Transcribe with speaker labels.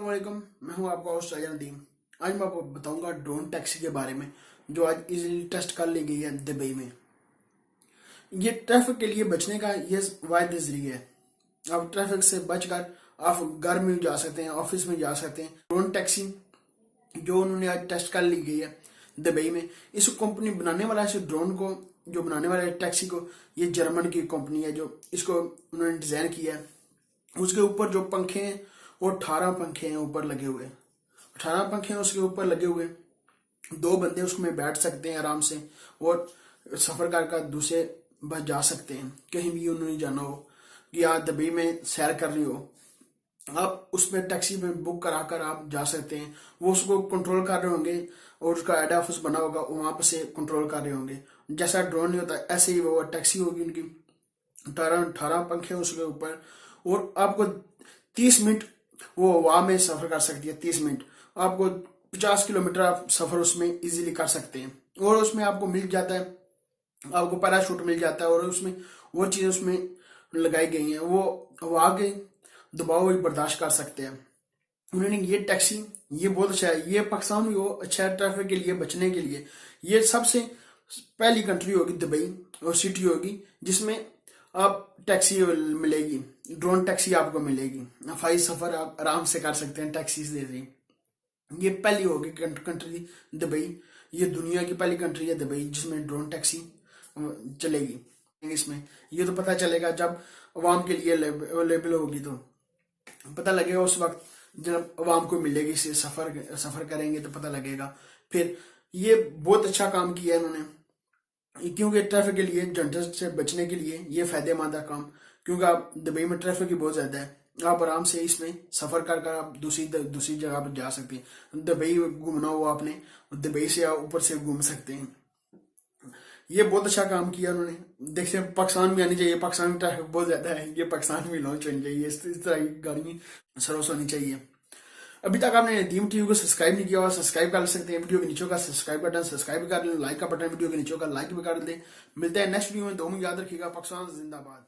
Speaker 1: अस्सलामुअलैकुम, मैं हूं आपका होस्ट शाहजान नदीम। आज मैं आपको बताऊंगा ड्रोन टैक्सी के बारे में जो आज इजीली टेस्ट कर ली गई है दुबई में। ये ट्रैफिक के लिए बचने का ये वाहिद जरिया है। आप ट्रैफिक से बचकर आप घर में जा सकते हैं, ऑफिस में जा सकते हैं। ड्रोन टैक्सी जो उन्होंने आज टेस्ट कर ली गई है दुबई में, इस कंपनी बनाने वाला है, इस ड्रोन को जो बनाने वाला है टैक्सी को, ये जर्मन की कंपनी है जो इसको उन्होंने डिजाइन किया है। उसके ऊपर जो पंखे हैं वो 18 पंखे हैं ऊपर लगे हुए, 18 पंखे हैं उसके ऊपर लगे हुए। 2 बंदे उसमें बैठ सकते हैं आराम से और सफर कर दूसरे बस जा सकते हैं। कहीं भी उन्होंने जाना हो कि आप दुबई में सैर करनी हो, आप उसमें टैक्सी में बुक करा कर आप जा सकते हैं। वो उसको कंट्रोल कर रहे होंगे और उसका हेड ऑफिस बना होगा, वहां पर से कंट्रोल कर रहे होंगे। जैसा ड्रोन नहीं होता ऐसे ही वो टैक्सी होगी उनकी। 18 पंखे उसके ऊपर और आपको 30 मिनट वो हवा में सफर कर सकती है। 30 मिनट आपको 50 किलोमीटर आप सफर उसमें इजीली कर सकते हैं। और उसमें आपको मिल जाता है, आपको पैराशूट मिल जाता है और उसमें वो चीज़ उसमें लगाई गई हैं, वो हवा के दबाव भी बर्दाश्त कर सकते हैं। उन्होंने ये टैक्सी ये बहुत अच्छा है। ये पाकिस्तान में वो अच्छा है ट्रैफिक के लिए बचने के लिए। ये सबसे पहली कंट्री होगी दुबई और सिटी होगी जिसमें आप टैक्सी मिलेगी, ड्रोन टैक्सी आपको मिलेगी। हवाई सफर आप आराम से कर सकते हैं टैक्सी से। ये पहली होगी कंट्री दुबई। ये दुनिया की पहली कंट्री है दुबई जिसमें ड्रोन टैक्सी चलेगी। इसमें ये तो पता चलेगा जब अवाम के लिए अवेलेबल होगी, तो पता लगेगा उस वक्त जब अवाम को मिलेगी, इसे सफर करेंगे तो पता लगेगा। फिर ये बहुत अच्छा काम किया है इन्होंने, क्योंकि ट्रैफिक के लिए झंझट से बचने के लिए ये फायदेमंद है काम। क्योंकि आप दुबई में ट्रैफिक ही बहुत ज्यादा है, आप आराम से इसमें सफर कर आप दूसरी जगह पर जा सकते हैं। दुबई घूमना हो आपने, दुबई से आप ऊपर से घूम सकते हैं। ये बहुत अच्छा काम किया उन्होंने। देखते पाकिस्तान में आनी चाहिए, पाकिस्तान में ट्रैफिक बहुत ज्यादा है, ये पाकिस्तान में लॉन्च होनी चाहिए। इस तरह की गाड़ी सर्विस होनी चाहिए। अभी तक आपने नदीम टीवी को सब्सक्राइब नहीं किया हुआ, सब्सक्राइब कर सकते हैं। वीडियो के नीचे का सब्सक्राइब बटन सब्सक्राइब कर लें, लाइक का बटन वीडियो के नीचे का लाइक भी कर दें। मिलते हैं नेक्स्ट वीडियो में। दो में याद रखिएगा, पाकिस्तान जिंदाबाद।